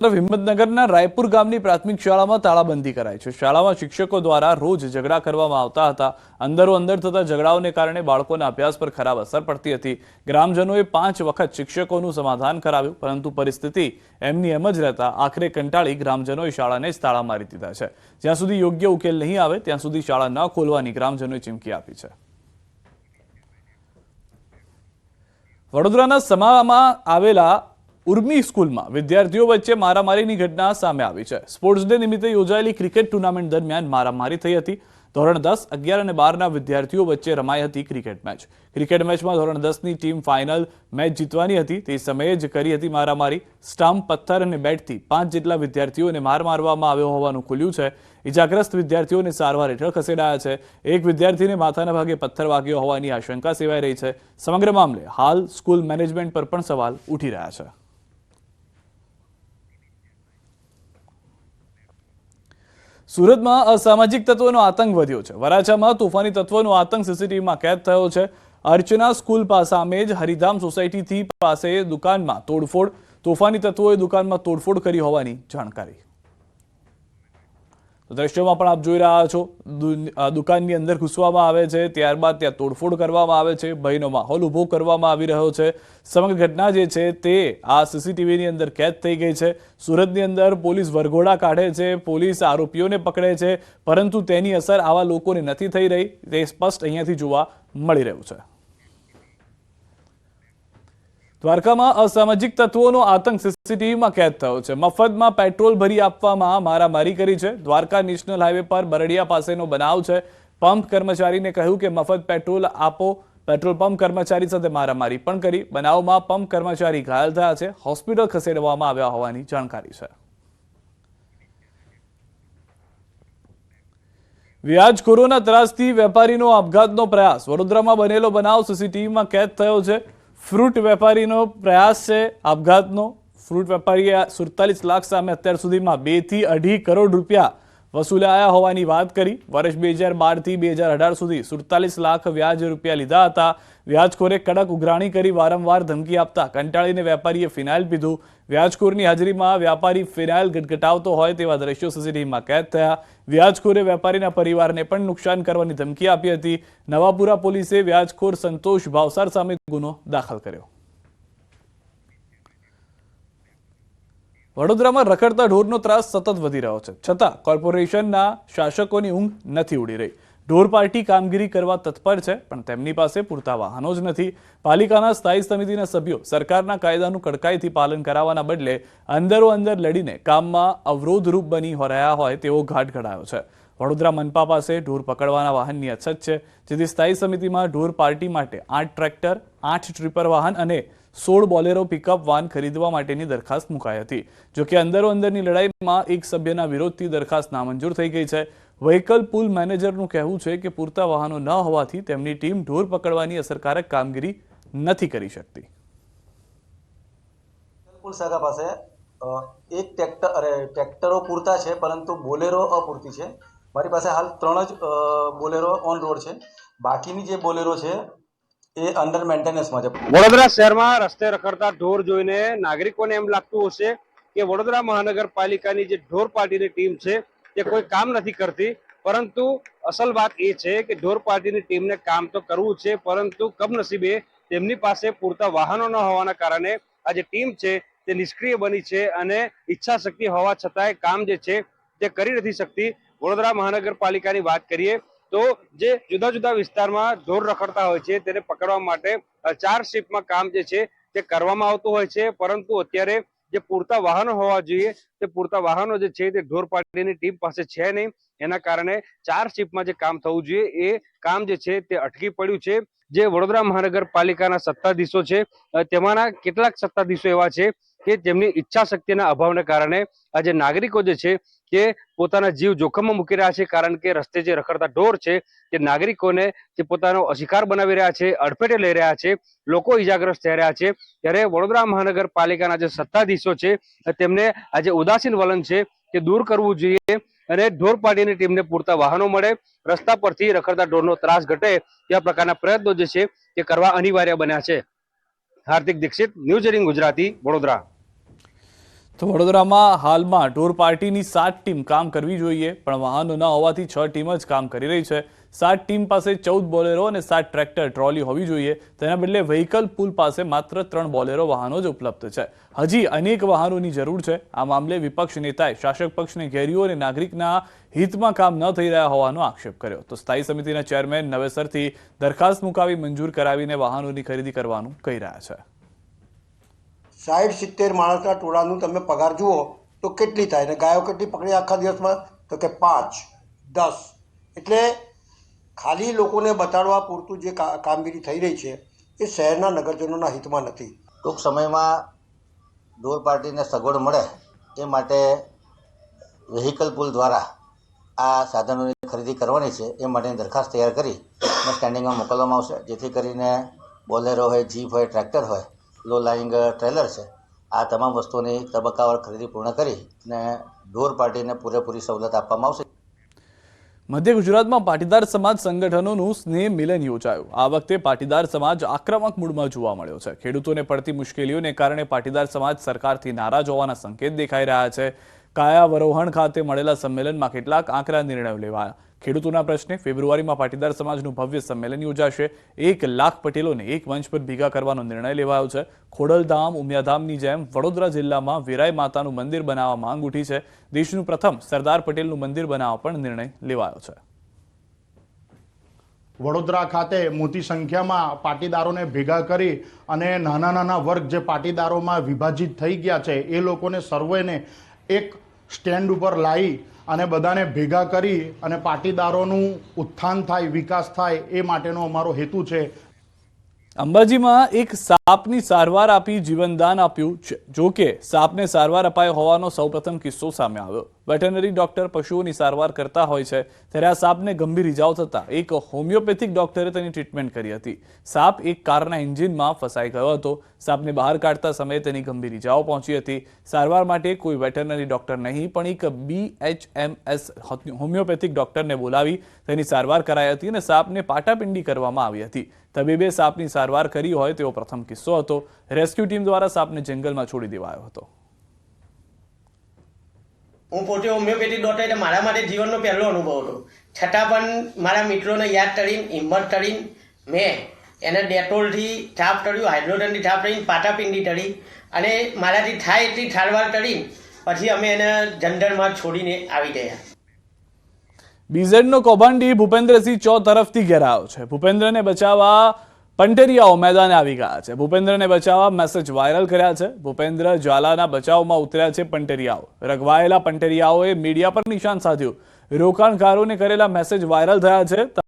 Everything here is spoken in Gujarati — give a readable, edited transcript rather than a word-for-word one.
હિંમતનગરના રાયપુર ગામની પ્રાથમિક શાળામાં તાળાબંધી કરાઈ છે। શાળામાં શિક્ષકો દ્વારા રોજ ઝઘડા કરવામાં આવતા હતા। અંદરો અંદર થતા ઝઘડાઓને કારણે બાળકોના અભ્યાસ પર ખરાબ અસર પડતી હતી। ગ્રામજનોએ 5 વખત શિક્ષકોનું સમાધાન કરાવ્યું, પરંતુ પરિસ્થિતિ એમની એમ જ રહેતા આખરે કંટાળી ગ્રામજનોએ શાળાને જ તાળા મારી દીધા છે। જ્યાં સુધી યોગ્ય ઉકેલ નહીં આવે ત્યાં સુધી શાળા ન ખોલવાની ગ્રામજનોએ ચીમકી આપી છે। વડોદરાના સમામાં આવેલા ઉર્મી સ્કૂલમાં વિદ્યાર્થીઓ વચ્ચે મારામારીની ઘટના સામે આવી છે। સ્પોર્ટ્સ ડે નિમિત્તે યોજાયેલી ક્રિકેટ ટુર્નામેન્ટ દરમિયાન મારામારી થઈ હતી। ધોરણ 10, 11 અને 12ના વિદ્યાર્થીઓ વચ્ચે રમાઈ હતી ક્રિકેટ મેચ। ક્રિકેટ મેચમાં ધોરણ 10ની ટીમ ફાઇનલ મેચ જીતવાની હતી, તે સમયે જ કરી હતી મારામારી। સ્ટમ્પ, પથ્થર અને બેટથી 5 જેટલા વિદ્યાર્થીઓને માર મારવામાં આવ્યો હોવાનું ખુલ્યું છે। ઇજાગ્રસ્ત વિદ્યાર્થીઓને સારવાર હેઠળ ખસેડાયા છે। એક વિદ્યાર્થીને માથાના ભાગે પથ્થર વાગ્યો હોવાની આશંકા સેવાઈ રહી છે। સમગ્ર મામલે હાલ સ્કૂલ મેનેજમેન્ટ પર પણ સવાલ ઉઠી રહ્યા છે। સુરતમાં અસામાજિક તત્વોનો આતંક વધ્યો છે। વરાછામાં તોફાની તત્વોનો આતંક સીસીટીવીમાં કેદ થયો છે। અર્ચના સ્કૂલ સામે જ હરિધામ સોસાયટીથી પાસે દુકાનમાં તોડફોડ। તોફાની તત્વોએ દુકાનમાં તોડફોડ કરી હોવાની જાણકારી। દ્રશ્યોમાં પણ આપ જોઈ રહ્યા છો, દુકાનની અંદર ઘૂસવામાં આવે છે, ત્યારબાદ ત્યાં તોડફોડ કરવામાં આવે છે, ભયનો માહોલ ઊભો કરવામાં આવી રહ્યો છે। સમગ્ર ઘટના જે છે તે આ સીસીટીવીની અંદર કેદ થઈ ગઈ છે। સુરતની અંદર પોલીસ વરઘોડા કાઢે છે, પોલીસ આરોપીઓને પકડે છે, પરંતુ તેની અસર આવા લોકોને નથી થઈ રહી, તે સ્પષ્ટ અહીંયાથી જોવા મળી રહ્યું છે। દ્વારકામાં અસામાજિક તત્વોનો આતંક સીસીટીવીમાં કેદ થયો છે। મફતમાં પેટ્રોલ ભરી આપવામાં મારામારી કરી છે। દ્વારકા નેશનલ હાઈવે પર બરડિયા પાસેનો બનાવ છે। પંપ કર્મચારીને કહ્યું કે મફત પેટ્રોલ આપો, પેટ્રોલ પંપ કર્મચારી સાથે મારામારી પણ કરી। બનાવમાં પંપ કર્મચારી ઘાયલ થયા છે, હોસ્પિટલ ખસેડવામાં આવ્યા હોવાની જાણકારી છે। વ્યાજખોરોના ત્રાસથી વેપારીનો આપઘાતનો પ્રયાસ। વડોદરામાં બનેલો બનાવ સીસીટીવીમાં કેદ થયો છે। ફ્રૂટ વેપારીનો પ્રયાસ છે આપઘાતનો। ફ્રૂટ વેપારીએ 47 લાખ સામે અત્યાર સુધીમાં 2 થી 2.5 કરોડ રૂપિયા વસૂલાયા હોવાની વાત કરી। વર્ષ 2012 થી 2018 સુધી 47 લાખ વ્યાજ રૂપિયા લીધા હતા। વ્યાજખોરે કડક ઉઘરાણી કરી વારંવાર ધમકી આપતા કંટાળીને વેપારીએ ફિનાઇલ પીધું। વ્યાજખોરની હાજરીમાં વ્યાપારી ફિનાઇલ ગટગટાવતો હોય તેવા દ્રશ્યો સીસીટીવીમાં કેદ થયા। વ્યાજખોરે વેપારીના પરિવારને પણ નુકસાન કરવાની ધમકી આપી હતી। નવાપુરા પોલીસે વ્યાજખોર સંતોષ ભાવસાર સામે ગુનો દાખલ કર્યો। વડોદરામાં રખડતા ઢોરનો ત્રાસ સતત વધી રહ્યો છે, છતાં કોર્પોરેશનના શાસકોની ઊંઘ નથી ઉડી રહી। ઢોર પાર્ટી કામગીરી કરવા તત્પર છે, પણ તેમની પાસે પૂરતા વાહનો જ નથી। પાલિકાના સ્થાયી સમિતિના સભ્યો સરકારના કાયદાનું કડકાઈથી પાલન કરાવવાના બદલે અંદરો અંદર લડીને કામમાં અવરોધરૂપ બની રહ્યા હોય તેવો ઘાટ ઘડાયો છે। વડોદરા મનપા પાસે ઢોર પકડવાના વાહનની અછત છે, જેથી સ્થાયી સમિતિમાં ઢોર પાર્ટી માટે 8 ટ્રેક્ટર, 8 ટ્રિપર વાહન અને 16 બોલેરો પિકઅપ વાન ખરીદવા માટેની દરખાસ્ત મુકાઈ હતી। જોકે અંદરો અંદરની લડાઈમાં એક સભ્યના વિરોધથી દરખાસ્ત નામંજૂર થઈ ગઈ છે। વ્હીકલ પુલ મેનેજરનું કહેવું છે કે પૂરતા વાહનો ન હોવાથી તેમની ટીમ ઢોર પકડવાની અસરકારક કામગીરી નથી કરી શકતી। પુલ શાખા પાસે એક ટ્રેક્ટરો પૂરતા છે, પરંતુ બોલેરો અપૂરતી છે। મારી પાસે હાલ 3 જ બોલેરો ઓન રોડ છે, બાકીની જે બોલેરો છે એ અંડર મેન્ટેનન્સમાં છે। વડોદરા શહેરમાં રસ્તે રખડતા ઢોર જોઈને નાગરિકોને એમ લાગતું હશે કે વડોદરા મહાનગરપાલિકાની જે ઢોર પાર્ટીની ટીમ છે તે કોઈ કામ નથી કરતી, પરંતુ અસલ વાત એ છે કે ઢોર પાર્ટીની ટીમને કામ તો કરવું છે, પરંતુ કમનસીબે તેમની પાસે પૂરતા વાહનો ન હોવાના કારણે આ જે ટીમ છે તે નિષ્ક્રિય બની છે અને ઈચ્છા શક્તિ હોવા છતાંય કામ જે છે તે કરી નથી શકતી। વડોદરા મહાનગરપાલિકાની વાત કરીએ તો જે જુદા જુદા વિસ્તારમાં ઢોર રખડતા હોય છે તેને પકડવા માટે 4 શિફ્ટમાં કામ જે છે તે કરવામાં આવતું હોય છે, પરંતુ અત્યારે જે પૂરતા વાહનો હોવા જોઈએ તે પૂરતા વાહનો જે છે તે ઢોર પાર્ટીની ટીમ પાસે છે નહીં। એના કારણે 4 શિફ્ટમાં જે કામ થવું જોઈએ એ કામ જે છે તે અટકી પડ્યું છે। જે વડોદરા મહાનગરપાલિકાના સત્તાધીશો છે તેમાંના કેટલાક સત્તાધીશો એવા છે કે તેમની ઈચ્છા શક્તિના અભાવને કારણે આ જે નાગરિકો જે છે તે પોતાના જીવ જોખમમાં મૂકી રહ્યા છે, કારણ કે રસ્તે જે રખડતા ઢોર છે તે નાગરિકોને જે પોતાનો શિકાર બનાવી રહ્યા છે, અડફેટે લઈ રહ્યા છે, લોકો ઈજાગ્રસ્ત થઈ રહ્યા છે। ત્યારે વડોદરા મહાનગરપાલિકાના જે સત્તાધીશો છે તેમને આ જે ઉદાસીન વલણ છે તે દૂર કરવું જોઈએ અને ઢોર પાર્ટીની ટીમને પૂરતા વાહનો મળે, રસ્તા પરથી રખડતા ઢોરનો ત્રાસ ઘટે તેવા પ્રકારના પ્રયત્નો જે છે તે કરવા અનિવાર્ય બન્યા છે। હાર્દિક દીક્ષિત, ન્યૂઝ 18 ગુજરાતી, વડોદરા। તો વડોદરામાં હાલમાં ઢોર પાર્ટીની 7 ટીમ કામ કરવી જોઈએ, પણ વાહનો ન હોવાથી 6 ટીમ જ કામ કરી રહી છે. 7 ટીમ પાસે 14 બોલેરો અને 7 ટ્રેક્ટર ટ્રોલી હોવી જોઈએ. તેના બદલે વ્હીકલ પુલ પાસે માત્ર 3 બોલેરો વાહનો જ ઉપલબ્ધ છે. હજી અનેક વાહનોની જરૂર છે. આ મામલે વિપક્ષ નેતાએ શાસક પક્ષને ઘેર્યું અને નાગરિકના હિતમાં કામ ન થઈ રહ્યા હોવાનો આક્ષેપ કર્યો. તો સ્થાયી સમિતિના ચેરમેન નવેસરથી દરખાસ્ત મુકાવી મંજૂર કરાવીને વાહનોની ખરીદી કરવાનું કહી રહ્યા છે. 60-70 માણસના ટોળાનું તમે પગાર જુઓ તો કેટલી થાય ને ગાયો કેટલી પકડી આખા દિવસમાં? તો કે 5-10. એટલે ખાલી લોકોને બતાડવા પૂરતું જે કામગીરી થઈ રહી છે એ શહેરના નગરજનોના હિતમાં નથી. ટૂંક સમયમાં ઢોર પાર્ટીને સગવડ મળે એ માટે વ્હીકલ પુલ દ્વારા આ સાધનોની ખરીદી કરવાની છે. એ માટેની દરખાસ્ત તૈયાર કરી અને સ્ટેન્ડિંગમાં મોકલવામાં આવશે, જેથી કરીને બોલેરો હોય, જીપ હોય, ટ્રેક્ટર હોય, લો લાઇંગ ટ્રેલર છે, આ તમામ વસ્તુઓની તબક્કાવાર ખરીદી પૂર્ણ કરી અને ઢોર પાર્ટીને પૂરેપૂરી સવલત આપવામાં આવશે. મધ્ય ગુજરાતમાં પાટીદાર સમાજ સંગઠનોનું સ્નેહ મિલન યોજાયું. આ વખતે પાટીદાર સમાજ આક્રમક મૂડમાં જોવા મળ્યો છે. ખેડૂતોને પડતી મુશ્કેલીઓને કારણે પાટીદાર સમાજ સરકારથી નારાજ હોવાના સંકેત દેખાઈ રહ્યા છે. કાયાવરોહણ ખાતે મળેલા સંમેલનમાં કેટલાક આકરા નિર્ણયો લેવાયા. ખેડૂતોના પ્રશ્ને ફેબ્રુઆરીમાં પાટીદાર સમાજનું ભવ્ય સંમેલન યોજાશે. 1 લાખ પટેલોને એક મંચ પર ભેગા કરવાનો નિર્ણય લેવાયો છે. ખોડલધામ, ઉમિયાધામની જેમ વડોદરા જિલ્લામાં વેરાઈ માતાનું મંદિર બનાવવા માંગ ઉઠી છે. દેશનું પ્રથમ સરદાર પટેલનું મંદિર બનાવવા પણ નિર્ણય લેવાયો છે. વડોદરા ખાતે મોટી સંખ્યામાં પાટીદારોને ભેગા કરી અને નાના નાના વર્ગ જે પાટીદારોમાં વિભાજિત થઈ ગયા છે એ લોકોને સર્વેને એક સ્ટેન્ડ ઉપર લાવી અને બધાને ભેગા કરી અને પાટીદારોનું ઉત્થાન થાય, વિકાસ થાય એ માટેનો અમારો હેતુ છે. અંબાજીમાં એક સાપની સારવાર આપી જીવનદાન આપ્યું છે. જો કે સાપને સારવાર અપાઈ હોવાનો સૌપ્રથમ કિસ્સો સામે આવ્યો. વેટરનરી ડોક્ટર પશુઓની સારવાર કરતા હોય છે, ત્યારે આ સાપને ગંભીર ઇજાઓ થતા એક હોમિયોપેથિક ડોક્ટરે તેની ટ્રીટમેન્ટ કરી હતી. સાપ એક કારના એન્જિનમાં ફસાઈ ગયો હતો. સાપને બહાર કાઢતા સમયે તેની ગંભીર ઇજાઓ પહોંચી હતી. સારવાર માટે કોઈ વેટરનરી ડોક્ટર નહીં, પણ એક BHMS હોમિયોપેથિક ડોક્ટરને બોલાવી તેની સારવાર કરાઈ હતી અને સાપને પાટાપિંડી કરવામાં આવી હતી. તબીબે સાપની સારવાર કરી હોય તેવો પ્રથમ કિસ્સો હતો. રેસ્ક્યુ ટીમ દ્વારા સાપને જંગલમાં છોડી દેવાયો હતો. હું પોતે હોમિયોપેથિક ડોક્ટર એટલે મારા માટે જીવનનો પહેલો અનુભવ હતો. છતાં પણ મારા મિત્રોને યાદ કરીને, હિંમત કરીને મેં એને ડેટોલથી છાપ તળ્યું, હાઇડ્રોજનથી છાપ તળીને પાટાપિંડી તળી અને મારાથી થાય એટલી સારવાર કરીને પછી અમે એને જંગલમાં છોડીને આવી ગયા. બીઝેડનો કૌભાંડી ભૂપેન્દ્રસિંહ ચૌ તરફથી ઘેરાયો છે. ભૂપેન્દ્રને બચાવવા પંટરિયાઓ મેદાને આવી ગયા છે. ભૂપેન્દ્રને બચાવવા મેસેજ વાયરલ કર્યા છે. ભૂપેન્દ્ર ઝાલાના બચાવમાં ઉતર્યા છે પંટરિયાઓ. રઘવાયેલા પંટરિયાઓએ મીડિયા પર નિશાન સાધ્યું. રોકાણકારોને કરેલા મેસેજ વાયરલ થયા છે.